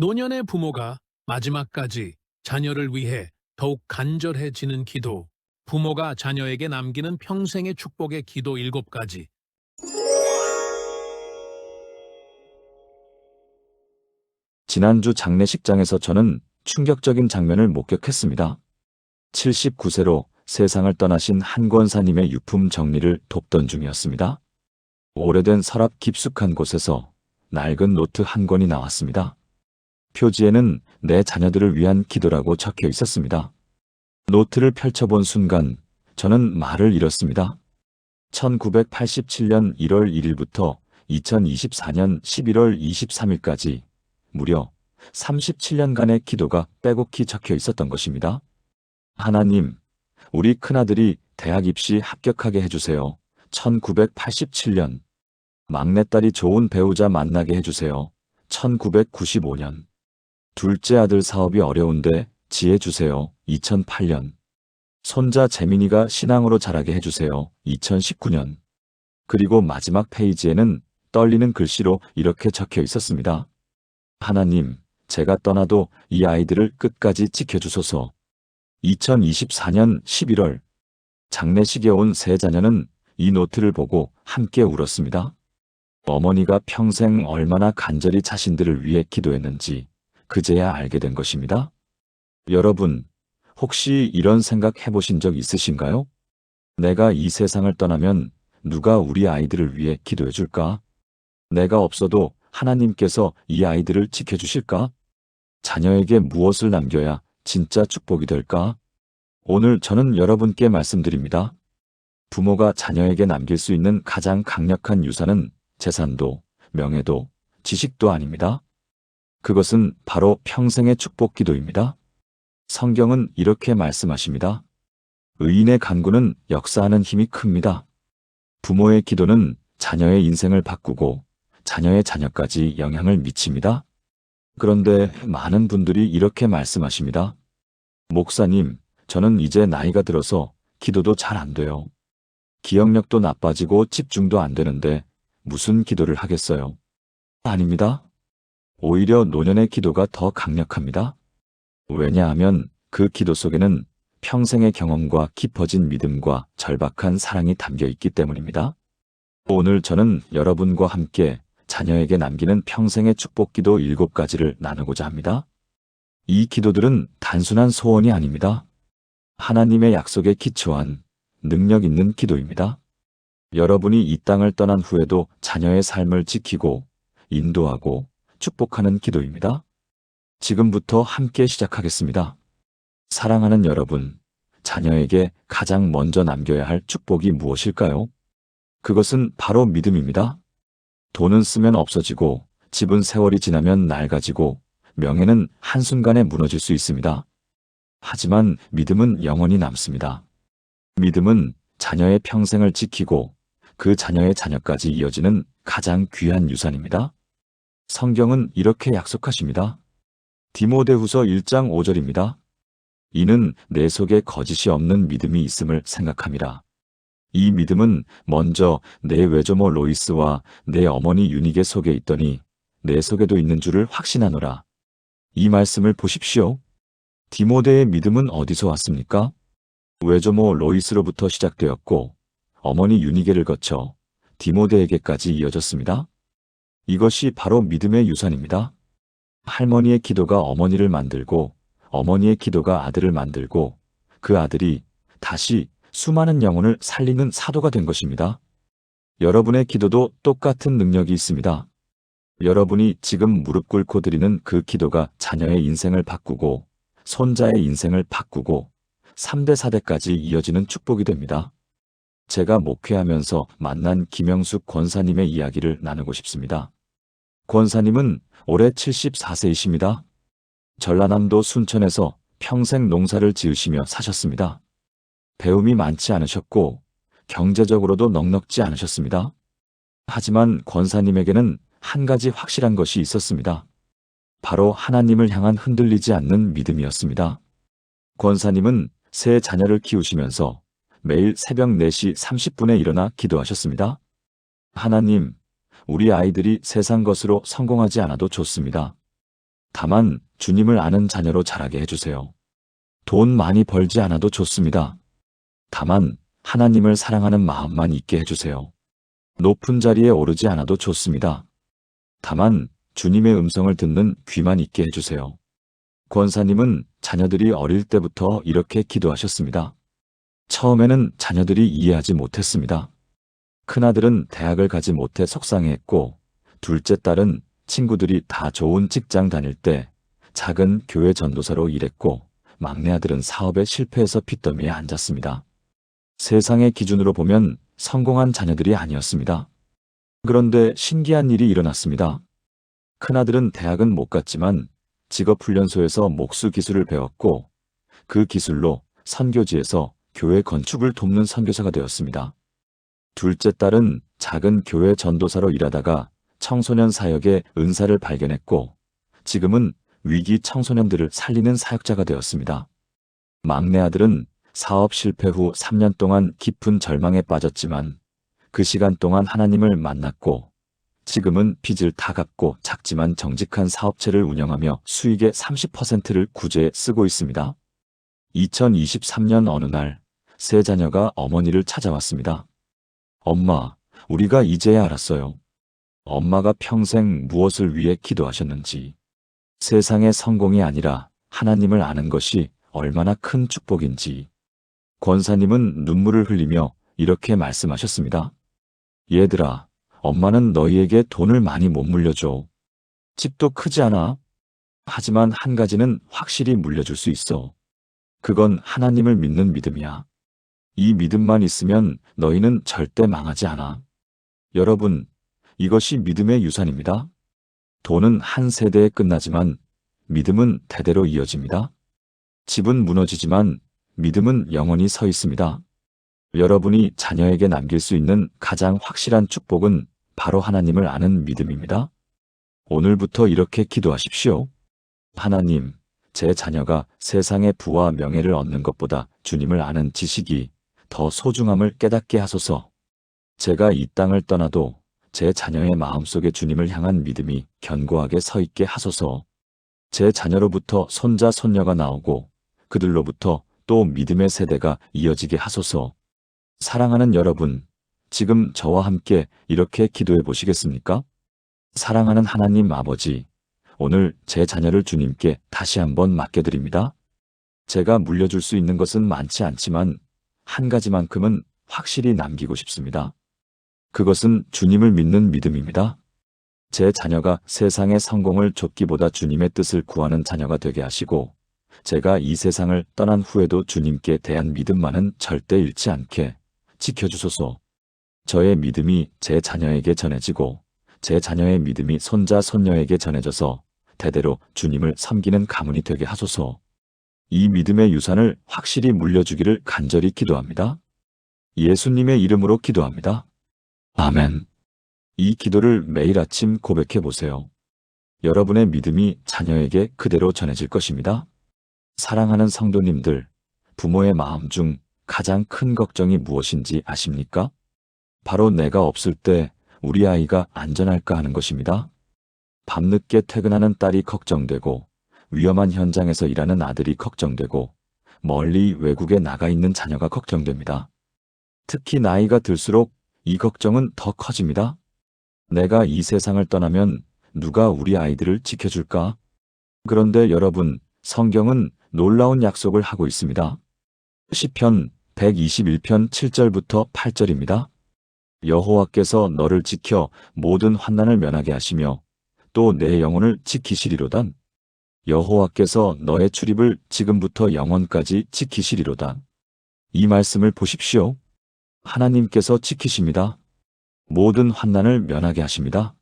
노년의 부모가 마지막까지 자녀를 위해 더욱 간절해지는 기도, 부모가 자녀에게 남기는 평생의 축복의 기도 7가지. 지난주 장례식장에서 저는 충격적인 장면을 목격했습니다. 79세로 세상을 떠나신 한 권사님의 유품 정리를 돕던 중이었습니다. 오래된 서랍 깊숙한 곳에서 낡은 노트 한 권이 나왔습니다. 표지에는 내 자녀들을 위한 기도라고 적혀 있었습니다. 노트를 펼쳐본 순간 저는 말을 잃었습니다. 1987년 1월 1일부터 2024년 11월 23일까지 무려 37년간의 기도가 빼곡히 적혀 있었던 것입니다. 하나님, 우리 큰아들이 대학 입시 합격하게 해주세요. 1987년. 막내딸이 좋은 배우자 만나게 해주세요. 1995년. 둘째 아들 사업이 어려운데 지혜 주세요. 2008년. 손자 재민이가 신앙으로 자라게 해주세요. 2019년. 그리고 마지막 페이지에는 떨리는 글씨로 이렇게 적혀 있었습니다. 하나님, 제가 떠나도 이 아이들을 끝까지 지켜주소서. 2024년 11월. 장례식에 온 세 자녀는 이 노트를 보고 함께 울었습니다. 어머니가 평생 얼마나 간절히 자신들을 위해 기도했는지 그제야 알게 된 것입니다. 여러분, 혹시 이런 생각 해보신 적 있으신가요? 내가 이 세상을 떠나면 누가 우리 아이들을 위해 기도해 줄까? 내가 없어도 하나님께서 이 아이들을 지켜주실까? 자녀에게 무엇을 남겨야 진짜 축복이 될까? 오늘 저는 여러분께 말씀드립니다. 부모가 자녀에게 남길 수 있는 가장 강력한 유산은 재산도, 명예도, 지식도 아닙니다. 그것은 바로 평생의 축복 기도입니다. 성경은 이렇게 말씀하십니다. 의인의 간구는 역사하는 힘이 큽니다. 부모의 기도는 자녀의 인생을 바꾸고 자녀의 자녀까지 영향을 미칩니다. 그런데 많은 분들이 이렇게 말씀하십니다. 목사님, 저는 이제 나이가 들어서 기도도 잘 안 돼요. 기억력도 나빠지고 집중도 안 되는데 무슨 기도를 하겠어요? 아닙니다. 오히려 노년의 기도가 더 강력합니다. 왜냐하면 그 기도 속에는 평생의 경험과 깊어진 믿음과 절박한 사랑이 담겨 있기 때문입니다. 오늘 저는 여러분과 함께 자녀에게 남기는 평생의 축복 기도 7가지를 나누고자 합니다. 이 기도들은 단순한 소원이 아닙니다. 하나님의 약속에 기초한 능력 있는 기도입니다. 여러분이 이 땅을 떠난 후에도 자녀의 삶을 지키고 인도하고 축복하는 기도입니다. 지금부터 함께 시작하겠습니다. 사랑하는 여러분, 자녀에게 가장 먼저 남겨야 할 축복이 무엇일까요? 그것은 바로 믿음입니다. 돈은 쓰면 없어지고, 집은 세월이 지나면 낡아지고, 명예는 한순간에 무너질 수 있습니다. 하지만 믿음은 영원히 남습니다. 믿음은 자녀의 평생을 지키고 그 자녀의 자녀까지 이어지는 가장 귀한 유산입니다. 성경은 이렇게 약속하십니다. 디모데후서 1장 5절입니다. 이는 내 속에 거짓이 없는 믿음이 있음을 생각함이라. 이 믿음은 먼저 내 외조모 로이스와 내 어머니 유니게 속에 있더니 내 속에도 있는 줄을 확신하노라. 이 말씀을 보십시오. 디모데의 믿음은 어디서 왔습니까? 외조모 로이스로부터 시작되었고 어머니 유니게를 거쳐 디모데에게까지 이어졌습니다. 이것이 바로 믿음의 유산입니다. 할머니의 기도가 어머니를 만들고 어머니의 기도가 아들을 만들고 그 아들이 다시 수많은 영혼을 살리는 사도가 된 것입니다. 여러분의 기도도 똑같은 능력이 있습니다. 여러분이 지금 무릎 꿇고 드리는 그 기도가 자녀의 인생을 바꾸고 손자의 인생을 바꾸고 3대 4대까지 이어지는 축복이 됩니다. 제가 목회하면서 만난 김영숙 권사님의 이야기를 나누고 싶습니다. 권사님은 올해 74세이십니다. 전라남도 순천에서 평생 농사를 지으시며 사셨습니다. 배움이 많지 않으셨고 경제적으로도 넉넉지 않으셨습니다. 하지만 권사님에게는 한 가지 확실한 것이 있었습니다. 바로 하나님을 향한 흔들리지 않는 믿음이었습니다. 권사님은 세 자녀를 키우시면서 매일 새벽 4시 30분에 일어나 기도하셨습니다. 하나님, 우리 아이들이 세상 것으로 성공하지 않아도 좋습니다. 다만 주님을 아는 자녀로 자라게 해주세요. 돈 많이 벌지 않아도 좋습니다. 다만 하나님을 사랑하는 마음만 있게 해주세요. 높은 자리에 오르지 않아도 좋습니다. 다만 주님의 음성을 듣는 귀만 있게 해주세요. 권사님은 자녀들이 어릴 때부터 이렇게 기도하셨습니다. 처음에는 자녀들이 이해하지 못했습니다. 큰아들은 대학을 가지 못해 속상해했고, 둘째 딸은 친구들이 다 좋은 직장 다닐 때 작은 교회 전도사로 일했고, 막내 아들은 사업에 실패해서 빚더미에 앉았습니다. 세상의 기준으로 보면 성공한 자녀들이 아니었습니다. 그런데 신기한 일이 일어났습니다. 큰아들은 대학은 못 갔지만 직업훈련소에서 목수 기술을 배웠고, 그 기술로 선교지에서 교회 건축을 돕는 선교사가 되었습니다. 둘째 딸은 작은 교회 전도사로 일하다가 청소년 사역의 은사를 발견했고, 지금은 위기 청소년들을 살리는 사역자가 되었습니다. 막내 아들은 사업 실패 후 3년 동안 깊은 절망에 빠졌지만 그 시간 동안 하나님을 만났고, 지금은 빚을 다 갚고 작지만 정직한 사업체를 운영하며 수익의 30%를 구제에 쓰고 있습니다. 2023년 어느 날 세 자녀가 어머니를 찾아왔습니다. 엄마, 우리가 이제야 알았어요. 엄마가 평생 무엇을 위해 기도하셨는지. 세상의 성공이 아니라 하나님을 아는 것이 얼마나 큰 축복인지. 권사님은 눈물을 흘리며 이렇게 말씀하셨습니다. 얘들아, 엄마는 너희에게 돈을 많이 못 물려줘. 집도 크지 않아. 하지만 한 가지는 확실히 물려줄 수 있어. 그건 하나님을 믿는 믿음이야. 이 믿음만 있으면 너희는 절대 망하지 않아. 여러분, 이것이 믿음의 유산입니다. 돈은 한 세대에 끝나지만 믿음은 대대로 이어집니다. 집은 무너지지만 믿음은 영원히 서 있습니다. 여러분이 자녀에게 남길 수 있는 가장 확실한 축복은 바로 하나님을 아는 믿음입니다. 오늘부터 이렇게 기도하십시오. 하나님, 제 자녀가 세상의 부와 명예를 얻는 것보다 주님을 아는 지식이 더 소중함을 깨닫게 하소서. 제가 이 땅을 떠나도 제 자녀의 마음속에 주님을 향한 믿음이 견고하게 서 있게 하소서. 제 자녀로부터 손자, 손녀가 나오고 그들로부터 또 믿음의 세대가 이어지게 하소서. 사랑하는 여러분, 지금 저와 함께 이렇게 기도해 보시겠습니까? 사랑하는 하나님 아버지, 오늘 제 자녀를 주님께 다시 한번 맡겨드립니다. 제가 물려줄 수 있는 것은 많지 않지만 한 가지만큼은 확실히 남기고 싶습니다. 그것은 주님을 믿는 믿음입니다. 제 자녀가 세상의 성공을 좇기보다 주님의 뜻을 구하는 자녀가 되게 하시고, 제가 이 세상을 떠난 후에도 주님께 대한 믿음만은 절대 잃지 않게 지켜주소서. 저의 믿음이 제 자녀에게 전해지고 제 자녀의 믿음이 손자, 손녀에게 전해져서 대대로 주님을 섬기는 가문이 되게 하소서. 이 믿음의 유산을 확실히 물려주기를 간절히 기도합니다. 예수님의 이름으로 기도합니다. 아멘. 이 기도를 매일 아침 고백해 보세요. 여러분의 믿음이 자녀에게 그대로 전해질 것입니다. 사랑하는 성도님들, 부모의 마음 중 가장 큰 걱정이 무엇인지 아십니까? 바로 내가 없을 때 우리 아이가 안전할까 하는 것입니다. 밤늦게 퇴근하는 딸이 걱정되고, 위험한 현장에서 일하는 아들이 걱정되고, 멀리 외국에 나가 있는 자녀가 걱정됩니다. 특히 나이가 들수록 이 걱정은 더 커집니다. 내가 이 세상을 떠나면 누가 우리 아이들을 지켜줄까? 그런데 여러분, 성경은 놀라운 약속을 하고 있습니다. 시편 121편 7절부터 8절입니다. 여호와께서 너를 지켜 모든 환난을 면하게 하시며 또 내 영혼을 지키시리로다. 여호와께서 너의 출입을 지금부터 영원까지 지키시리로다. 이 말씀을 보십시오. 하나님께서 지키십니다. 모든 환난을 면하게 하십니다.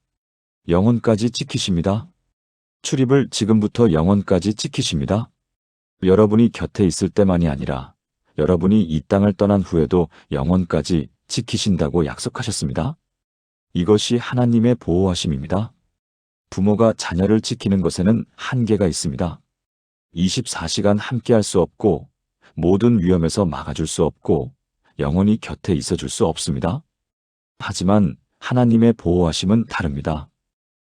영원까지 지키십니다. 출입을 지금부터 영원까지 지키십니다. 여러분이 곁에 있을 때만이 아니라 여러분이 이 땅을 떠난 후에도 영원까지 지키신다고 약속하셨습니다. 이것이 하나님의 보호하심입니다. 부모가 자녀를 지키는 것에는 한계가 있습니다. 24시간 함께할 수 없고, 모든 위험에서 막아줄 수 없고, 영원히 곁에 있어줄 수 없습니다. 하지만 하나님의 보호하심은 다릅니다.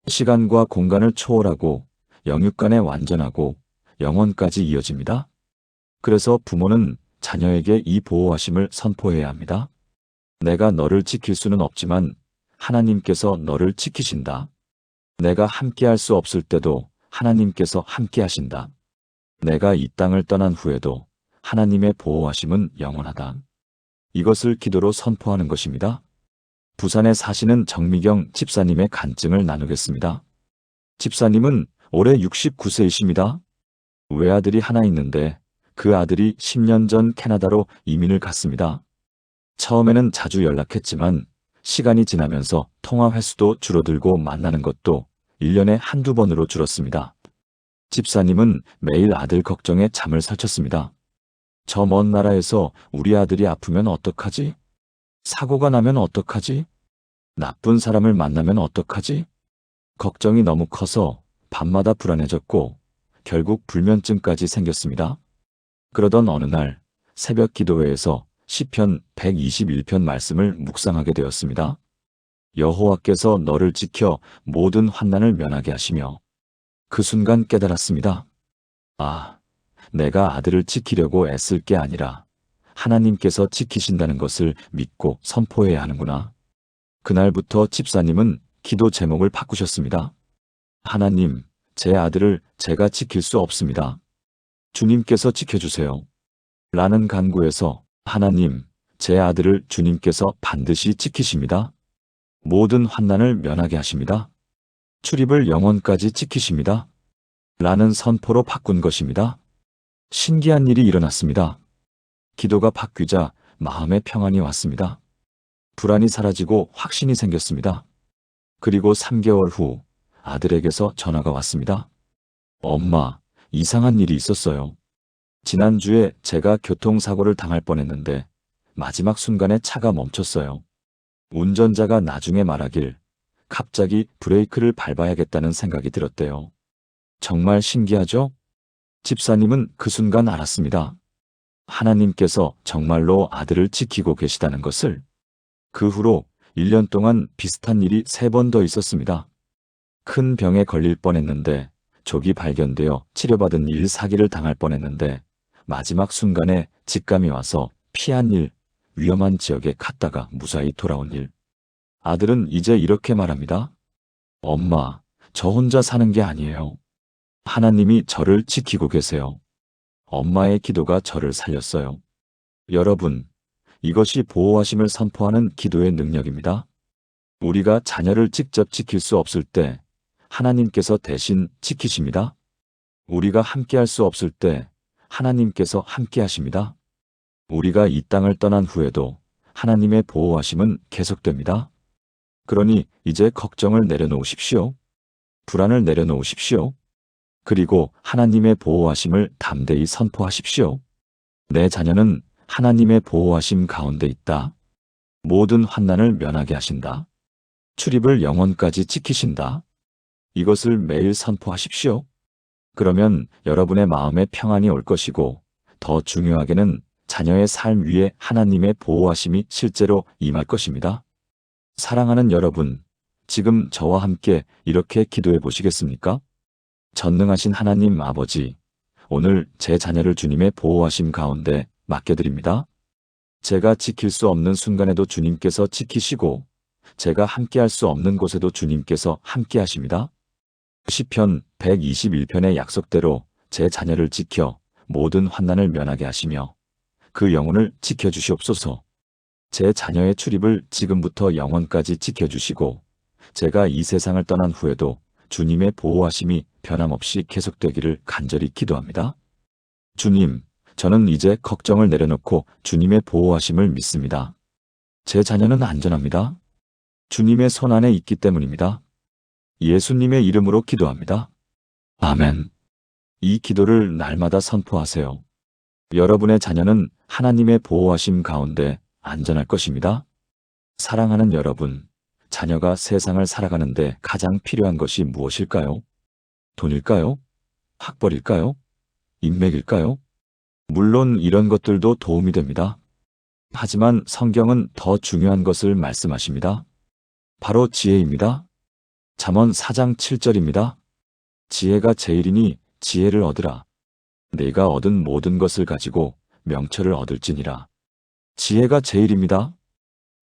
시간과 공간을 초월하고 영육 간에 완전하고 영원까지 이어집니다. 그래서 부모는 자녀에게 이 보호하심을 선포해야 합니다. 내가 너를 지킬 수는 없지만 하나님께서 너를 지키신다. 내가 함께할 수 없을 때도 하나님께서 함께하신다. 내가 이 땅을 떠난 후에도 하나님의 보호하심은 영원하다. 이것을 기도로 선포하는 것입니다. 부산에 사시는 정미경 집사님의 간증을 나누겠습니다. 집사님은 올해 69세이십니다. 외아들이 하나 있는데 그 아들이 10년 전 캐나다로 이민을 갔습니다. 처음에는 자주 연락했지만 시간이 지나면서 통화 횟수도 줄어들고 만나는 것도 1년에 한두 번으로 줄었습니다. 집사님은 매일 아들 걱정에 잠을 설쳤습니다. 저 먼 나라에서 우리 아들이 아프면 어떡하지? 사고가 나면 어떡하지? 나쁜 사람을 만나면 어떡하지? 걱정이 너무 커서 밤마다 불안해졌고 결국 불면증까지 생겼습니다. 그러던 어느 날 새벽 기도회에서 시편 121편 말씀을 묵상하게 되었습니다. 여호와께서 너를 지켜 모든 환난을 면하게 하시며 그 순간 깨달았습니다. 아, 내가 아들을 지키려고 애쓸 게 아니라 하나님께서 지키신다는 것을 믿고 선포해야 하는구나. 그날부터 집사님은 기도 제목을 바꾸셨습니다. 하나님, 제 아들을 제가 지킬 수 없습니다. 주님께서 지켜주세요. 라는 간구에서 하나님, 제 아들을 주님께서 반드시 지키십니다. 모든 환난을 면하게 하십니다. 출입을 영원까지 지키십니다. 라는 선포로 바꾼 것입니다. 신기한 일이 일어났습니다. 기도가 바뀌자 마음의 평안이 왔습니다. 불안이 사라지고 확신이 생겼습니다. 그리고 3개월 후 아들에게서 전화가 왔습니다. 엄마, 이상한 일이 있었어요. 지난주에 제가 교통사고를 당할 뻔했는데 마지막 순간에 차가 멈췄어요. 운전자가 나중에 말하길 갑자기 브레이크를 밟아야겠다는 생각이 들었대요. 정말 신기하죠? 집사님은 그 순간 알았습니다. 하나님께서 정말로 아들을 지키고 계시다는 것을. 그 후로 1년 동안 비슷한 일이 3번 더 있었습니다. 큰 병에 걸릴 뻔했는데 조기 발견되어 치료받은 일 사기를 당할 뻔했는데 마지막 순간에 직감이 와서 피한 일, 위험한 지역에 갔다가 무사히 돌아온 일. 아들은 이제 이렇게 말합니다. 엄마, 저 혼자 사는 게 아니에요. 하나님이 저를 지키고 계세요. 엄마의 기도가 저를 살렸어요. 여러분, 이것이 보호하심을 선포하는 기도의 능력입니다. 우리가 자녀를 직접 지킬 수 없을 때 하나님께서 대신 지키십니다. 우리가 함께할 수 없을 때 하나님께서 함께하십니다. 우리가 이 땅을 떠난 후에도 하나님의 보호하심은 계속됩니다. 그러니 이제 걱정을 내려놓으십시오. 불안을 내려놓으십시오. 그리고 하나님의 보호하심을 담대히 선포하십시오. 내 자녀는 하나님의 보호하심 가운데 있다. 모든 환난을 면하게 하신다. 출입을 영원까지 지키신다. 이것을 매일 선포하십시오. 그러면 여러분의 마음에 평안이 올 것이고 더 중요하게는 자녀의 삶 위에 하나님의 보호하심이 실제로 임할 것입니다. 사랑하는 여러분, 지금 저와 함께 이렇게 기도해 보시겠습니까? 전능하신 하나님 아버지, 오늘 제 자녀를 주님의 보호하심 가운데 맡겨드립니다. 제가 지킬 수 없는 순간에도 주님께서 지키시고 제가 함께할 수 없는 곳에도 주님께서 함께하십니다. 시편 121편의 약속대로 제 자녀를 지켜 모든 환난을 면하게 하시며 그 영혼을 지켜주시옵소서. 제 자녀의 출입을 지금부터 영원까지 지켜주시고 제가 이 세상을 떠난 후에도 주님의 보호하심이 변함없이 계속되기를 간절히 기도합니다. 주님, 저는 이제 걱정을 내려놓고 주님의 보호하심을 믿습니다. 제 자녀는 안전합니다. 주님의 손 안에 있기 때문입니다. 예수님의 이름으로 기도합니다. 아멘. 이 기도를 날마다 선포하세요. 여러분의 자녀는 하나님의 보호하심 가운데 안전할 것입니다. 사랑하는 여러분, 자녀가 세상을 살아가는데 가장 필요한 것이 무엇일까요? 돈일까요? 학벌일까요? 인맥일까요? 물론 이런 것들도 도움이 됩니다. 하지만 성경은 더 중요한 것을 말씀하십니다. 바로 지혜입니다. 잠언 4장 7절입니다. 지혜가 제일이니 지혜를 얻으라. 내가 얻은 모든 것을 가지고 명철을 얻을지니라. 지혜가 제일입니다.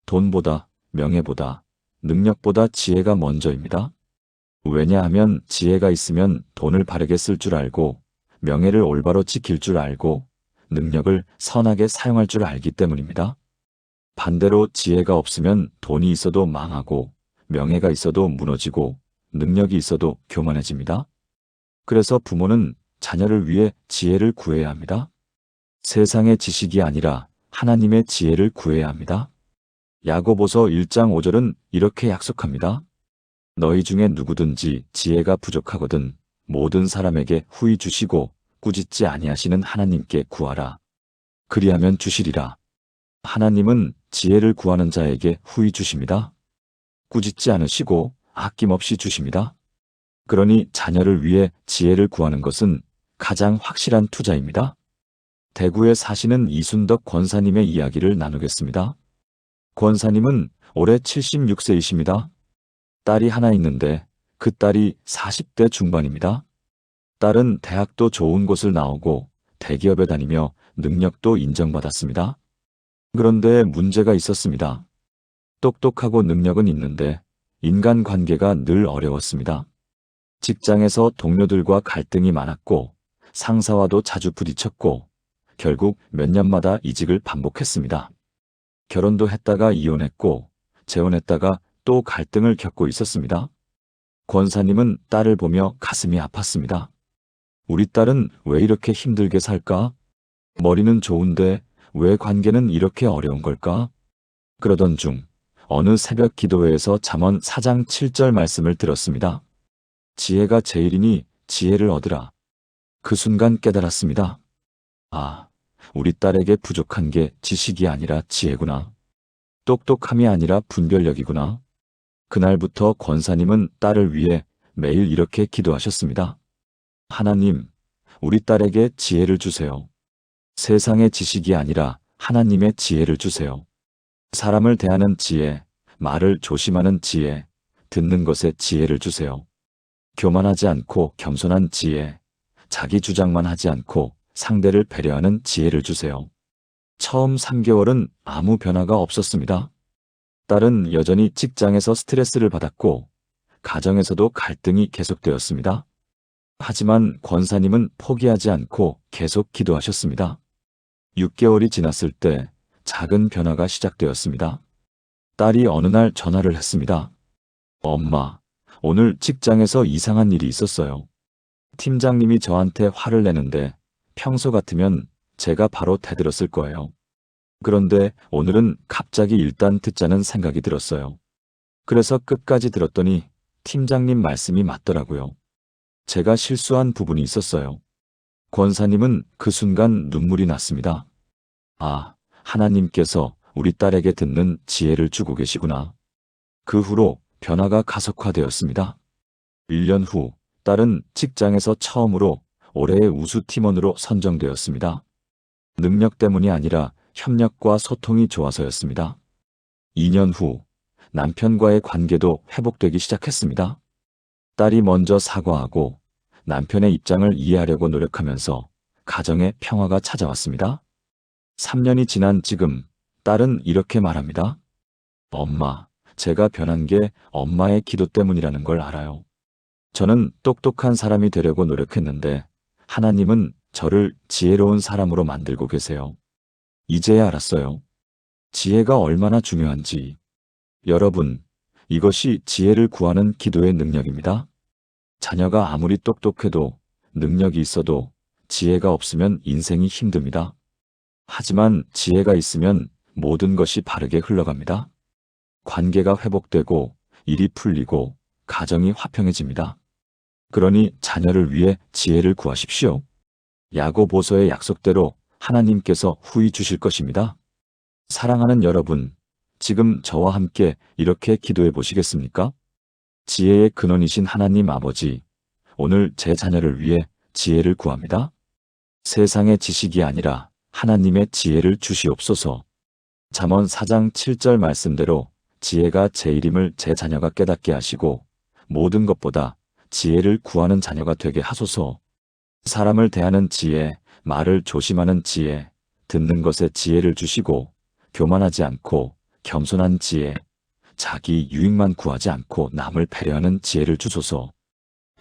돈보다, 명예보다, 능력보다 지혜가 먼저입니다. 왜냐하면 지혜가 있으면 돈을 바르게 쓸 줄 알고, 명예를 올바로 지킬 줄 알고, 능력을 선하게 사용할 줄 알기 때문입니다. 반대로 지혜가 없으면 돈이 있어도 망하고, 명예가 있어도 무너지고, 능력이 있어도 교만해집니다. 그래서 부모는 자녀를 위해 지혜를 구해야 합니다. 세상의 지식이 아니라 하나님의 지혜를 구해야 합니다. 야고보서 1장 5절은 이렇게 약속합니다. 너희 중에 누구든지 지혜가 부족하거든 모든 사람에게 후히 주시고 꾸짖지 아니하시는 하나님께 구하라. 그리하면 주시리라. 하나님은 지혜를 구하는 자에게 후히 주십니다. 꾸짖지 않으시고 아낌없이 주십니다. 그러니 자녀를 위해 지혜를 구하는 것은 가장 확실한 투자입니다. 대구에 사시는 이순덕 권사님의 이야기를 나누겠습니다. 권사님은 올해 76세이십니다. 딸이 하나 있는데 그 딸이 40대 중반입니다. 딸은 대학도 좋은 곳을 나오고 대기업에 다니며 능력도 인정받았습니다. 그런데 문제가 있었습니다. 똑똑하고 능력은 있는데 인간관계가 늘 어려웠습니다. 직장에서 동료들과 갈등이 많았고 상사와도 자주 부딪혔고 결국 몇 년마다 이직을 반복했습니다. 결혼도 했다가 이혼했고 재혼했다가 또 갈등을 겪고 있었습니다. 권사님은 딸을 보며 가슴이 아팠습니다. 우리 딸은 왜 이렇게 힘들게 살까? 머리는 좋은데 왜 관계는 이렇게 어려운 걸까? 그러던 중 어느 새벽 기도회에서 잠언 4장 7절 말씀을 들었습니다. 지혜가 제일이니 지혜를 얻으라. 그 순간 깨달았습니다. 아, 우리 딸에게 부족한 게 지식이 아니라 지혜구나. 똑똑함이 아니라 분별력이구나. 그날부터 권사님은 딸을 위해 매일 이렇게 기도하셨습니다. 하나님, 우리 딸에게 지혜를 주세요. 세상의 지식이 아니라 하나님의 지혜를 주세요. 사람을 대하는 지혜, 말을 조심하는 지혜, 듣는 것에 지혜를 주세요. 교만하지 않고 겸손한 지혜, 자기 주장만 하지 않고 상대를 배려하는 지혜를 주세요. 처음 3개월은 아무 변화가 없었습니다. 딸은 여전히 직장에서 스트레스를 받았고 가정에서도 갈등이 계속되었습니다. 하지만 권사님은 포기하지 않고 계속 기도하셨습니다. 6개월이 지났을 때 작은 변화가 시작되었습니다. 딸이 어느 날 전화를 했습니다. 엄마, 오늘 직장에서 이상한 일이 있었어요. 팀장님이 저한테 화를 내는데 평소 같으면 제가 바로 대들었을 거예요. 그런데 오늘은 갑자기 일단 듣자는 생각이 들었어요. 그래서 끝까지 들었더니 팀장님 말씀이 맞더라고요. 제가 실수한 부분이 있었어요. 권사님은 그 순간 눈물이 났습니다. 아, 하나님께서 우리 딸에게 듣는 지혜를 주고 계시구나. 그 후로 변화가 가속화되었습니다. 1년 후 딸은 직장에서 처음으로 올해의 우수 팀원으로 선정되었습니다. 능력 때문이 아니라 협력과 소통이 좋아서였습니다. 2년 후 남편과의 관계도 회복되기 시작했습니다. 딸이 먼저 사과하고 남편의 입장을 이해하려고 노력하면서 가정에 평화가 찾아왔습니다. 3년이 지난 지금 딸은 이렇게 말합니다. 엄마, 제가 변한 게 엄마의 기도 때문이라는 걸 알아요. 저는 똑똑한 사람이 되려고 노력했는데 하나님은 저를 지혜로운 사람으로 만들고 계세요. 이제야 알았어요. 지혜가 얼마나 중요한지. 여러분, 이것이 지혜를 구하는 기도의 능력입니다. 자녀가 아무리 똑똑해도 능력이 있어도 지혜가 없으면 인생이 힘듭니다. 하지만 지혜가 있으면 모든 것이 바르게 흘러갑니다. 관계가 회복되고 일이 풀리고 가정이 화평해집니다. 그러니 자녀를 위해 지혜를 구하십시오. 야고보서의 약속대로 하나님께서 후히 주실 것입니다. 사랑하는 여러분, 지금 저와 함께 이렇게 기도해 보시겠습니까? 지혜의 근원이신 하나님 아버지, 오늘 제 자녀를 위해 지혜를 구합니다. 세상의 지식이 아니라 하나님의 지혜를 주시옵소서. 잠언 4장 7절 말씀대로 지혜가 제일임을 제 자녀가 깨닫게 하시고 모든 것보다 지혜를 구하는 자녀가 되게 하소서. 사람을 대하는 지혜, 말을 조심하는 지혜, 듣는 것에 지혜를 주시고 교만하지 않고 겸손한 지혜, 자기 유익만 구하지 않고 남을 배려하는 지혜를 주소서.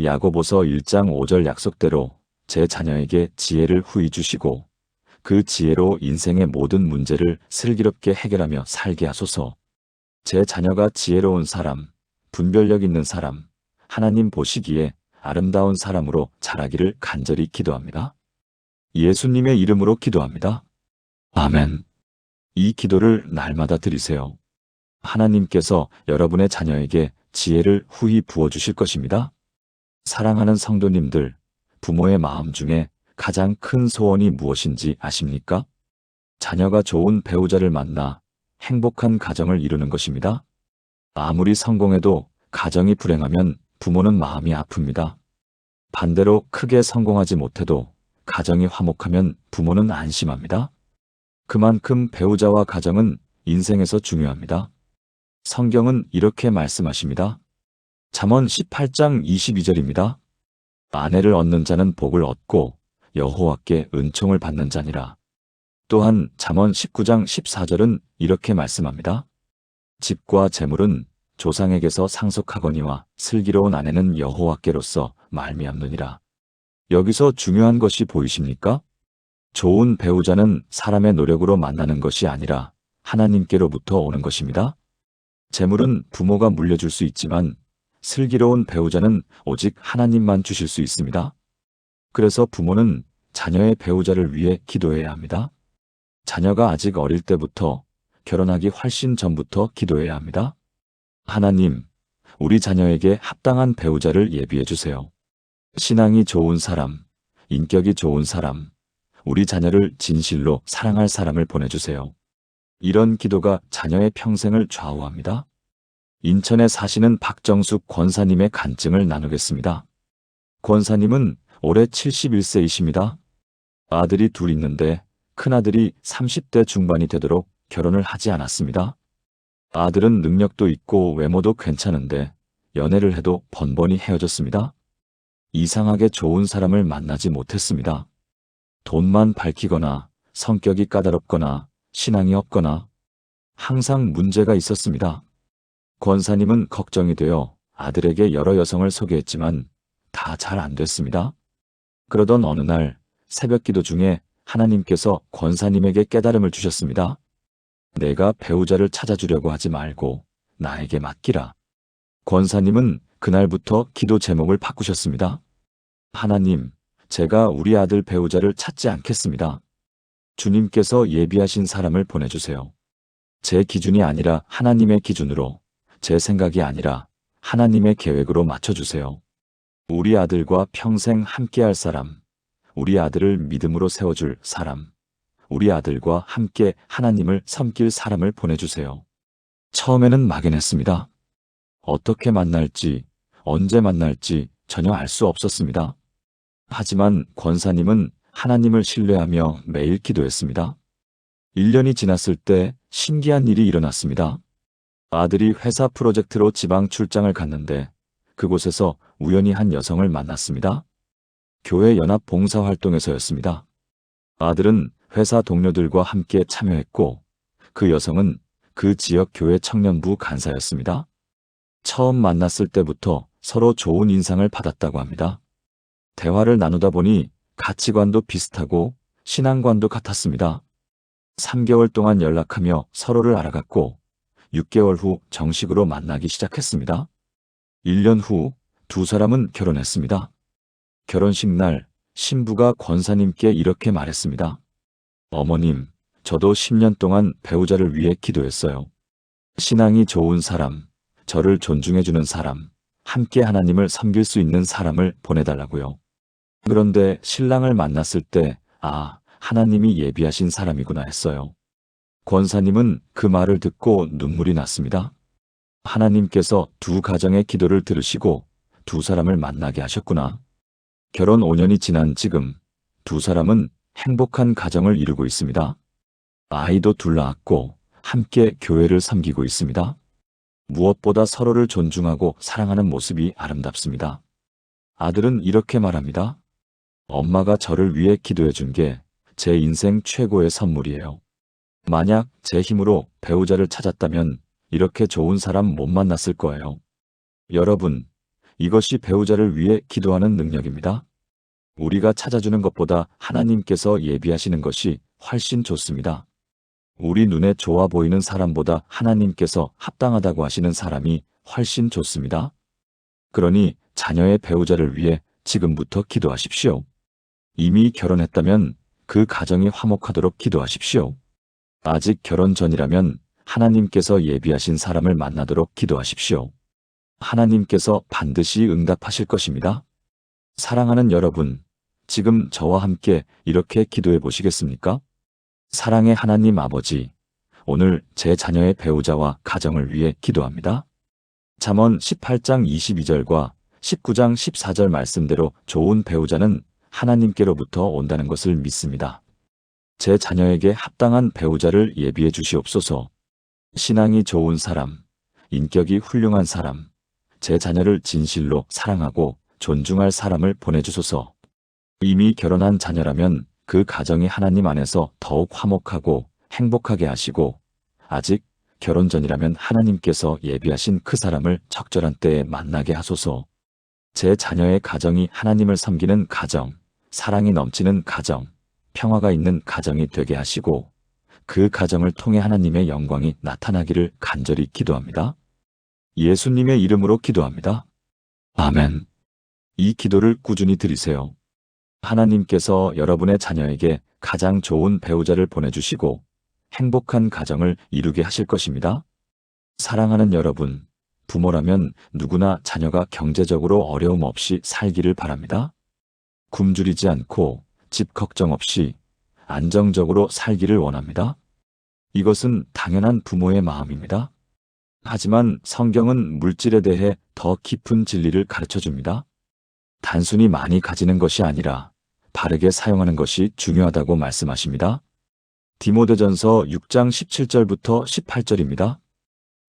야고보서 1장 5절 약속대로 제 자녀에게 지혜를 후히 주시고 그 지혜로 인생의 모든 문제를 슬기롭게 해결하며 살게 하소서. 제 자녀가 지혜로운 사람, 분별력 있는 사람, 하나님 보시기에 아름다운 사람으로 자라기를 간절히 기도합니다. 예수님의 이름으로 기도합니다. 아멘. 이 기도를 날마다 드리세요. 하나님께서 여러분의 자녀에게 지혜를 후히 부어주실 것입니다. 사랑하는 성도님들, 부모의 마음 중에 가장 큰 소원이 무엇인지 아십니까? 자녀가 좋은 배우자를 만나 행복한 가정을 이루는 것입니다. 아무리 성공해도 가정이 불행하면 부모는 마음이 아픕니다. 반대로 크게 성공하지 못해도 가정이 화목하면 부모는 안심합니다. 그만큼 배우자와 가정은 인생에서 중요합니다. 성경은 이렇게 말씀하십니다. 잠언 18장 22절입니다. 아내를 얻는 자는 복을 얻고 여호와께 은총을 받는 자니라. 또한 잠언 19장 14절은 이렇게 말씀합니다. 집과 재물은 조상에게서 상속하거니와 슬기로운 아내는 여호와께로서 말미암느니라. 여기서 중요한 것이 보이십니까? 좋은 배우자는 사람의 노력으로 만나는 것이 아니라 하나님께로부터 오는 것입니다. 재물은 부모가 물려줄 수 있지만 슬기로운 배우자는 오직 하나님만 주실 수 있습니다. 그래서 부모는 자녀의 배우자를 위해 기도해야 합니다. 자녀가 아직 어릴 때부터, 결혼하기 훨씬 전부터 기도해야 합니다. 하나님, 우리 자녀에게 합당한 배우자를 예비해 주세요. 신앙이 좋은 사람, 인격이 좋은 사람, 우리 자녀를 진실로 사랑할 사람을 보내주세요. 이런 기도가 자녀의 평생을 좌우합니다. 인천에 사시는 박정숙 권사님의 간증을 나누겠습니다. 권사님은 올해 71세이십니다. 아들이 둘 있는데 큰아들이 30대 중반이 되도록 결혼을 하지 않았습니다. 아들은 능력도 있고 외모도 괜찮은데 연애를 해도 번번이 헤어졌습니다. 이상하게 좋은 사람을 만나지 못했습니다. 돈만 밝히거나 성격이 까다롭거나 신앙이 없거나 항상 문제가 있었습니다. 권사님은 걱정이 되어 아들에게 여러 여성을 소개했지만 다 잘 안 됐습니다. 그러던 어느 날 새벽 기도 중에 하나님께서 권사님에게 깨달음을 주셨습니다. 내가 배우자를 찾아주려고 하지 말고 나에게 맡기라. 권사님은 그날부터 기도 제목을 바꾸셨습니다. 하나님, 제가 우리 아들 배우자를 찾지 않겠습니다. 주님께서 예비하신 사람을 보내주세요. 제 기준이 아니라 하나님의 기준으로, 제 생각이 아니라 하나님의 계획으로 맞춰주세요. 우리 아들과 평생 함께할 사람, 우리 아들을 믿음으로 세워줄 사람, 우리 아들과 함께 하나님을 섬길 사람을 보내주세요. 처음에는 막연했습니다. 어떻게 만날지, 언제 만날지 전혀 알 수 없었습니다. 하지만 권사님은 하나님을 신뢰하며 매일 기도했습니다. 1년이 지났을 때 신기한 일이 일어났습니다. 아들이 회사 프로젝트로 지방 출장을 갔는데 그곳에서 우연히 한 여성을 만났습니다. 교회 연합 봉사활동에서였습니다. 아들은 회사 동료들과 함께 참여했고 그 여성은 그 지역 교회 청년부 간사였습니다. 처음 만났을 때부터 서로 좋은 인상을 받았다고 합니다. 대화를 나누다 보니 가치관도 비슷하고 신앙관도 같았습니다. 3개월 동안 연락하며 서로를 알아갔고 6개월 후 정식으로 만나기 시작했습니다. 1년 후 두 사람은 결혼했습니다. 결혼식 날 신부가 권사님께 이렇게 말했습니다. 어머님, 저도 10년 동안 배우자를 위해 기도했어요. 신앙이 좋은 사람, 저를 존중해주는 사람, 함께 하나님을 섬길 수 있는 사람을 보내달라고요. 그런데 신랑을 만났을 때, 하나님이 예비하신 사람이구나 했어요. 권사님은 그 말을 듣고 눈물이 났습니다. 하나님께서 두 가정의 기도를 들으시고 두 사람을 만나게 하셨구나. 결혼 5년이 지난 지금 두 사람은 행복한 가정을 이루고 있습니다. 아이도 둘 낳았고 함께 교회를 섬기고 있습니다. 무엇보다 서로를 존중하고 사랑하는 모습이 아름답습니다. 아들은 이렇게 말합니다. 엄마가 저를 위해 기도해 준 게 제 인생 최고의 선물이에요. 만약 제 힘으로 배우자를 찾았다면 이렇게 좋은 사람 못 만났을 거예요. 여러분, 이것이 배우자를 위해 기도하는 능력입니다. 우리가 찾아주는 것보다 하나님께서 예비하시는 것이 훨씬 좋습니다. 우리 눈에 좋아 보이는 사람보다 하나님께서 합당하다고 하시는 사람이 훨씬 좋습니다. 그러니 자녀의 배우자를 위해 지금부터 기도하십시오. 이미 결혼했다면 그 가정이 화목하도록 기도하십시오. 아직 결혼 전이라면 하나님께서 예비하신 사람을 만나도록 기도하십시오. 하나님께서 반드시 응답하실 것입니다. 사랑하는 여러분, 지금 저와 함께 이렇게 기도해 보시겠습니까? 사랑의 하나님 아버지, 오늘 제 자녀의 배우자와 가정을 위해 기도합니다. 잠언 18장 22절과 19장 14절 말씀대로 좋은 배우자는 하나님께로부터 온다는 것을 믿습니다. 제 자녀에게 합당한 배우자를 예비해 주시옵소서. 신앙이 좋은 사람, 인격이 훌륭한 사람, 제 자녀를 진실로 사랑하고 존중할 사람을 보내주소서. 이미 결혼한 자녀라면 그 가정이 하나님 안에서 더욱 화목하고 행복하게 하시고, 아직 결혼 전이라면 하나님께서 예비하신 그 사람을 적절한 때에 만나게 하소서. 제 자녀의 가정이 하나님을 섬기는 가정, 사랑이 넘치는 가정, 평화가 있는 가정이 되게 하시고, 그 가정을 통해 하나님의 영광이 나타나기를 간절히 기도합니다. 예수님의 이름으로 기도합니다. 아멘. 이 기도를 꾸준히 드리세요. 하나님께서 여러분의 자녀에게 가장 좋은 배우자를 보내주시고 행복한 가정을 이루게 하실 것입니다. 사랑하는 여러분, 부모라면 누구나 자녀가 경제적으로 어려움 없이 살기를 바랍니다. 굶주리지 않고 집 걱정 없이 안정적으로 살기를 원합니다. 이것은 당연한 부모의 마음입니다. 하지만 성경은 물질에 대해 더 깊은 진리를 가르쳐 줍니다. 단순히 많이 가지는 것이 아니라 바르게 사용하는 것이 중요하다고 말씀하십니다. 디모데전서 6장 17절부터 18절입니다.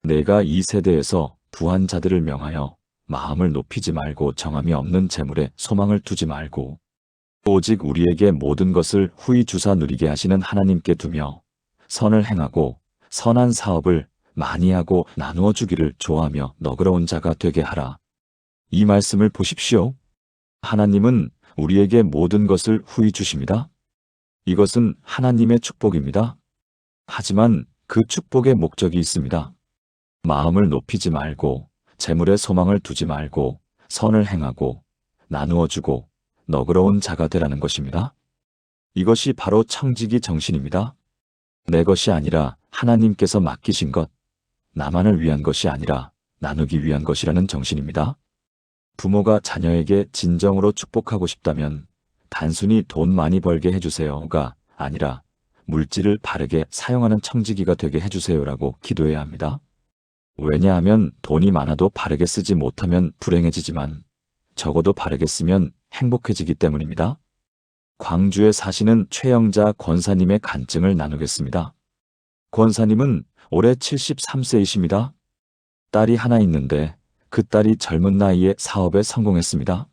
내가 이 세대에서 부한 자들을 명하여 마음을 높이지 말고 정함이 없는 재물에 소망을 두지 말고 오직 우리에게 모든 것을 후히 주사 누리게 하시는 하나님께 두며 선을 행하고 선한 사업을 많이 하고 나누어 주기를 좋아하며 너그러운 자가 되게 하라. 이 말씀을 보십시오. 하나님은 우리에게 모든 것을 후히 주십니다. 이것은 하나님의 축복입니다. 하지만 그 축복의 목적이 있습니다. 마음을 높이지 말고 재물에 소망을 두지 말고 선을 행하고 나누어 주고 너그러운 자가 되라는 것입니다. 이것이 바로 청지기 정신입니다. 내 것이 아니라 하나님께서 맡기신 것, 나만을 위한 것이 아니라 나누기 위한 것이라는 정신입니다. 부모가 자녀에게 진정으로 축복하고 싶다면 단순히 돈 많이 벌게 해주세요가 아니라 물질을 바르게 사용하는 청지기가 되게 해주세요라고 기도해야 합니다. 왜냐하면 돈이 많아도 바르게 쓰지 못하면 불행해지지만 적어도 바르게 쓰면 행복해지기 때문입니다. 광주에 사시는 최영자 권사님의 간증을 나누겠습니다. 권사님은 올해 73세이십니다. 딸이 하나 있는데 그 딸이 젊은 나이에 사업에 성공했습니다.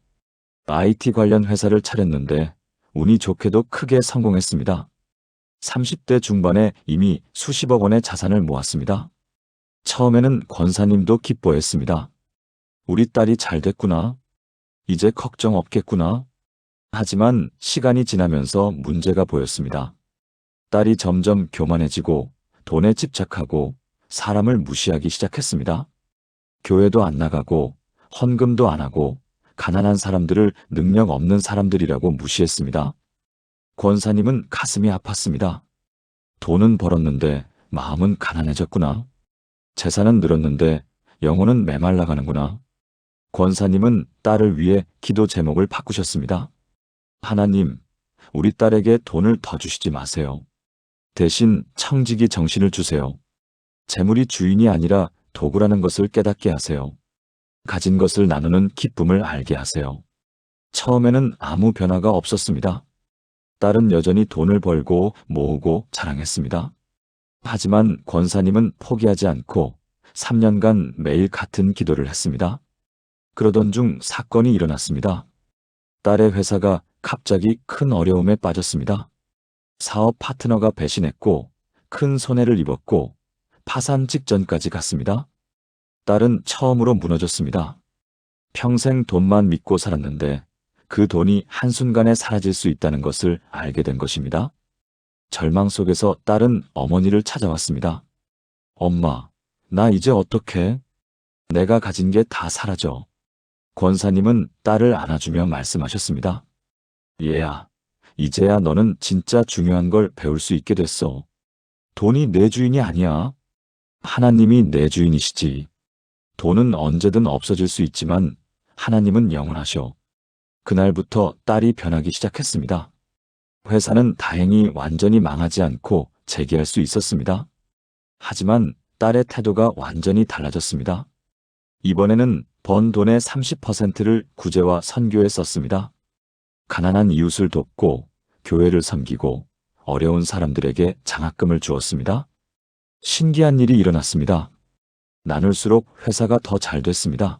IT 관련 회사를 차렸는데 운이 좋게도 크게 성공했습니다. 30대 중반에 이미 수십억 원의 자산을 모았습니다. 처음에는 권사님도 기뻐했습니다. 우리 딸이 잘 됐구나. 이제 걱정 없겠구나. 하지만 시간이 지나면서 문제가 보였습니다. 딸이 점점 교만해지고 돈에 집착하고 사람을 무시하기 시작했습니다. 교회도 안 나가고 헌금도 안 하고 가난한 사람들을 능력 없는 사람들이라고 무시했습니다. 권사님은 가슴이 아팠습니다. 돈은 벌었는데 마음은 가난해졌구나. 재산은 늘었는데 영혼은 메말라가는구나. 권사님은 딸을 위해 기도 제목을 바꾸셨습니다. 하나님, 우리 딸에게 돈을 더 주시지 마세요. 대신 청지기 정신을 주세요. 재물이 주인이 아니라 도구라는 것을 깨닫게 하세요. 가진 것을 나누는 기쁨을 알게 하세요. 처음에는 아무 변화가 없었습니다. 딸은 여전히 돈을 벌고 모으고 자랑했습니다. 하지만 권사님은 포기하지 않고 3년간 매일 같은 기도를 했습니다. 그러던 중 사건이 일어났습니다. 딸의 회사가 갑자기 큰 어려움에 빠졌습니다. 사업 파트너가 배신했고 큰 손해를 입었고 파산 직전까지 갔습니다. 딸은 처음으로 무너졌습니다. 평생 돈만 믿고 살았는데 그 돈이 한순간에 사라질 수 있다는 것을 알게 된 것입니다. 절망 속에서 딸은 어머니를 찾아왔습니다. 엄마, 나 이제 어떡해? 내가 가진 게 다 사라져. 권사님은 딸을 안아주며 말씀하셨습니다. 얘야, 이제야 너는 진짜 중요한 걸 배울 수 있게 됐어. 돈이 내 주인이 아니야. 하나님이 내 주인이시지. 돈은 언제든 없어질 수 있지만 하나님은 영원하셔. 그날부터 딸이 변하기 시작했습니다. 회사는 다행히 완전히 망하지 않고 재기할 수 있었습니다. 하지만 딸의 태도가 완전히 달라졌습니다. 이번에는 번 돈의 30%를 구제와 선교에 썼습니다. 가난한 이웃을 돕고 교회를 섬기고 어려운 사람들에게 장학금을 주었습니다. 신기한 일이 일어났습니다. 나눌수록 회사가 더 잘 됐습니다.